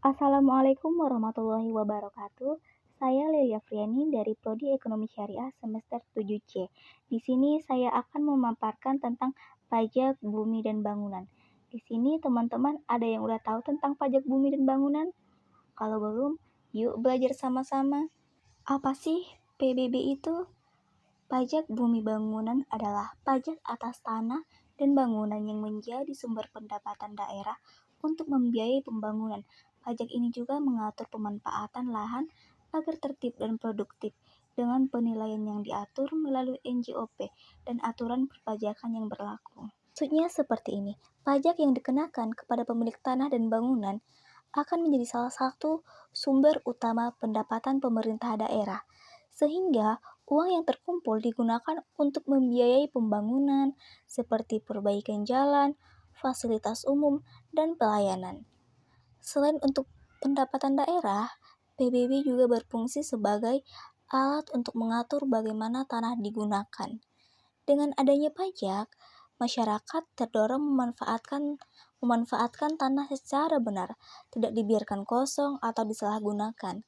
Assalamualaikum warahmatullahi wabarakatuh. Saya Lelia Friani dari Prodi Ekonomi Syariah semester 7C. Di sini saya akan memaparkan tentang pajak bumi dan bangunan. Di sini teman-teman ada yang udah tahu tentang pajak bumi dan bangunan? Kalau belum, yuk belajar sama-sama. Apa sih PBB itu? Pajak bumi bangunan adalah pajak atas tanah dan bangunan yang menjadi sumber pendapatan daerah untuk membiayai pembangunan. Pajak ini juga mengatur pemanfaatan lahan agar tertib dan produktif dengan penilaian yang diatur melalui NJOP dan aturan perpajakan yang berlaku. Maksudnya seperti ini, pajak yang dikenakan kepada pemilik tanah dan bangunan akan menjadi salah satu sumber utama pendapatan pemerintah daerah, sehingga uang yang terkumpul digunakan untuk membiayai pembangunan seperti perbaikan jalan, fasilitas umum, dan pelayanan. Selain untuk pendapatan daerah, PBB juga berfungsi sebagai alat untuk mengatur bagaimana tanah digunakan. Dengan adanya pajak, masyarakat terdorong memanfaatkan tanah secara benar, tidak dibiarkan kosong atau disalahgunakan.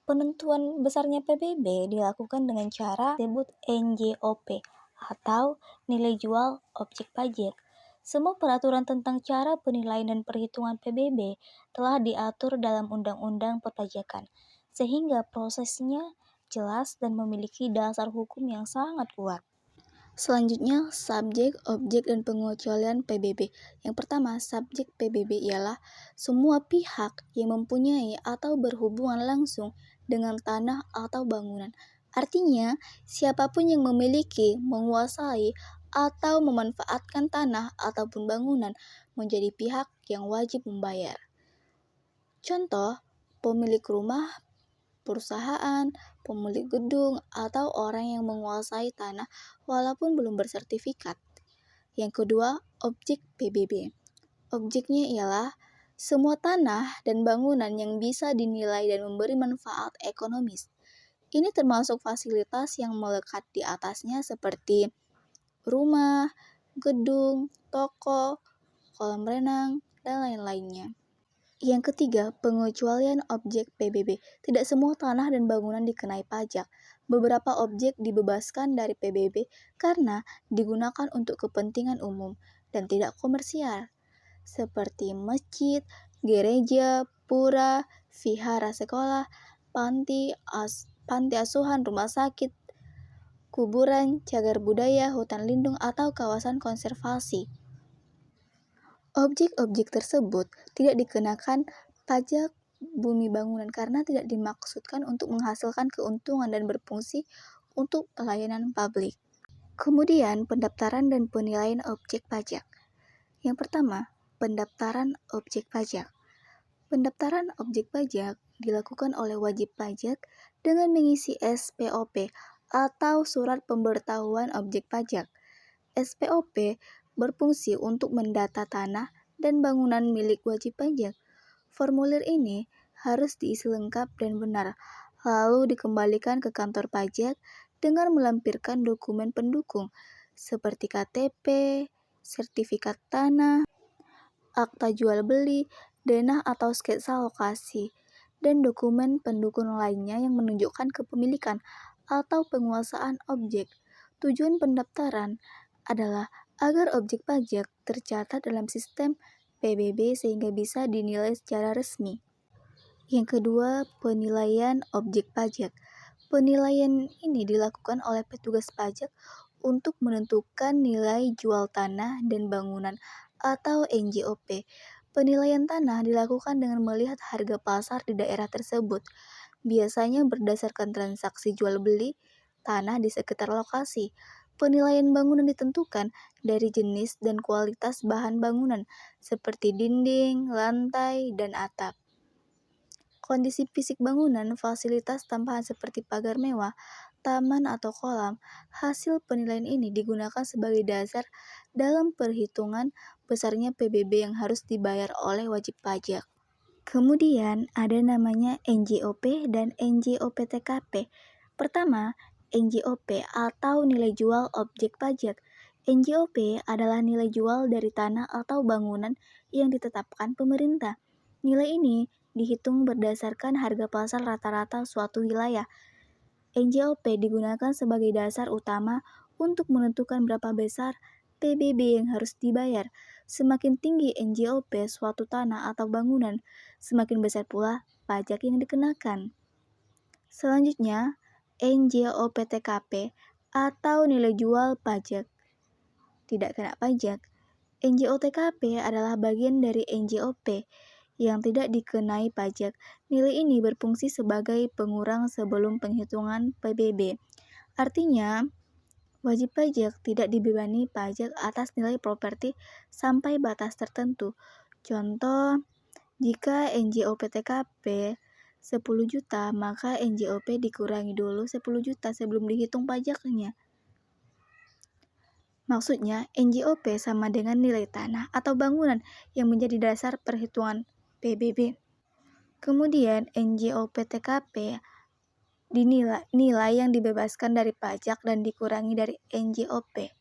Penentuan besarnya PBB dilakukan dengan cara disebut NJOP atau nilai jual objek pajak. Semua peraturan tentang cara penilaian dan perhitungan PBB telah diatur dalam Undang-Undang Perpajakan, sehingga prosesnya jelas dan memiliki dasar hukum yang sangat kuat. Selanjutnya, subjek, objek, dan pengecualian PBB. Yang pertama, subjek PBB ialah semua pihak yang mempunyai atau berhubungan langsung dengan tanah atau bangunan. Artinya, siapapun yang memiliki, menguasai, atau memanfaatkan tanah ataupun bangunan menjadi pihak yang wajib membayar. Contoh, pemilik rumah, perusahaan, pemilik gedung, atau orang yang menguasai tanah walaupun belum bersertifikat. Yang kedua, objek PBB. Objeknya ialah semua tanah dan bangunan yang bisa dinilai dan memberi manfaat ekonomis. Ini termasuk fasilitas yang melekat di atasnya seperti rumah, gedung, toko, kolam renang, dan lain-lainnya. Yang ketiga, pengecualian objek PBB. Tidak semua tanah dan bangunan dikenai pajak. Beberapa objek dibebaskan dari PBB karena digunakan untuk kepentingan umum dan tidak komersial, seperti masjid, gereja, pura, vihara sekolah, panti asuhan, rumah sakit, kuburan, cagar budaya, hutan lindung, atau kawasan konservasi. Objek-objek tersebut tidak dikenakan pajak bumi bangunan karena tidak dimaksudkan untuk menghasilkan keuntungan dan berfungsi untuk pelayanan publik. Kemudian, pendaftaran dan penilaian objek pajak. Yang pertama, pendaftaran objek pajak. Pendaftaran objek pajak dilakukan oleh wajib pajak dengan mengisi SPOP atau Surat Pemberitahuan Objek Pajak. SPOP berfungsi untuk mendata tanah dan bangunan milik wajib pajak. Formulir ini harus diisi lengkap dan benar, lalu dikembalikan ke kantor pajak dengan melampirkan dokumen pendukung seperti KTP, sertifikat tanah, akta jual beli, denah atau sketsa lokasi, dan dokumen pendukung lainnya yang menunjukkan kepemilikan atau penguasaan objek. Tujuan pendaftaran adalah agar objek pajak tercatat dalam sistem PBB sehingga bisa dinilai secara resmi. Yang kedua, penilaian objek pajak. Penilaian ini dilakukan oleh petugas pajak untuk menentukan nilai jual tanah dan bangunan atau NJOP. Penilaian tanah dilakukan dengan melihat harga pasar di daerah tersebut, biasanya berdasarkan transaksi jual beli tanah di sekitar lokasi. Penilaian bangunan ditentukan dari jenis dan kualitas bahan bangunan seperti dinding, lantai, dan atap. Kondisi fisik bangunan, fasilitas tambahan seperti pagar mewah, taman atau kolam. Hasil penilaian ini digunakan sebagai dasar dalam perhitungan besarnya PBB yang harus dibayar oleh wajib pajak. Kemudian ada namanya NJOP dan NJOP-TKP. Pertama, NJOP atau nilai jual objek pajak. NJOP adalah nilai jual dari tanah atau bangunan yang ditetapkan pemerintah. Nilai ini dihitung berdasarkan harga pasar rata-rata suatu wilayah. NJOP digunakan sebagai dasar utama untuk menentukan berapa besar PBB yang harus dibayar. Semakin tinggi NJOP suatu tanah atau bangunan, semakin besar pula pajak yang dikenakan. Selanjutnya, NJOP TKP atau nilai jual pajak. Tidak kena pajak. NJOTKP adalah bagian dari NJOP yang tidak dikenai pajak. Nilai ini berfungsi sebagai pengurang sebelum penghitungan PBB. Artinya, wajib pajak tidak dibebani pajak atas nilai properti sampai batas tertentu. Contoh, jika NJOP TKP 10 juta, maka NJOP dikurangi dulu 10 juta sebelum dihitung pajaknya. Maksudnya, NJOP sama dengan nilai tanah atau bangunan yang menjadi dasar perhitungan PBB. Kemudian, NJOP TKP nilai yang dibebaskan dari pajak dan dikurangi dari NJOP.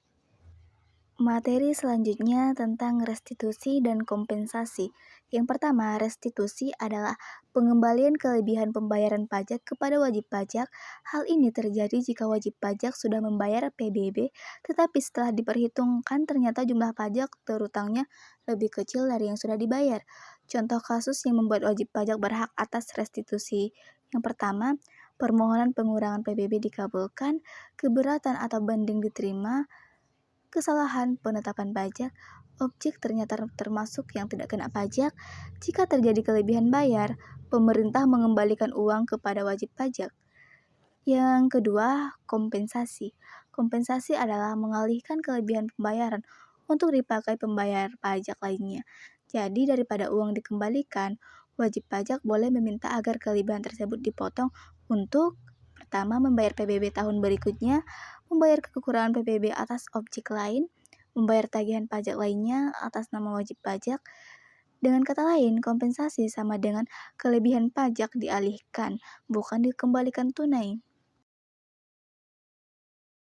Materi selanjutnya tentang restitusi dan kompensasi. Yang pertama, restitusi adalah pengembalian kelebihan pembayaran pajak kepada wajib pajak. Hal ini terjadi jika wajib pajak sudah membayar PBB, tetapi setelah diperhitungkan ternyata jumlah pajak terutangnya lebih kecil dari yang sudah dibayar. Contoh kasus yang membuat wajib pajak berhak atas restitusi. Yang pertama, permohonan pengurangan PBB dikabulkan, keberatan atau banding diterima, kesalahan penetapan pajak, objek ternyata termasuk yang tidak kena pajak. Jika terjadi kelebihan bayar, pemerintah mengembalikan uang kepada wajib pajak. Yang kedua, kompensasi. Kompensasi adalah mengalihkan kelebihan pembayaran untuk dipakai pembayar pajak lainnya. Jadi daripada uang dikembalikan, wajib pajak boleh meminta agar kelebihan tersebut dipotong untuk pertama, membayar PBB tahun berikutnya, membayar kekurangan PBB atas objek lain, membayar tagihan pajak lainnya atas nama wajib pajak. Dengan kata lain, kompensasi sama dengan kelebihan pajak dialihkan, bukan dikembalikan tunai.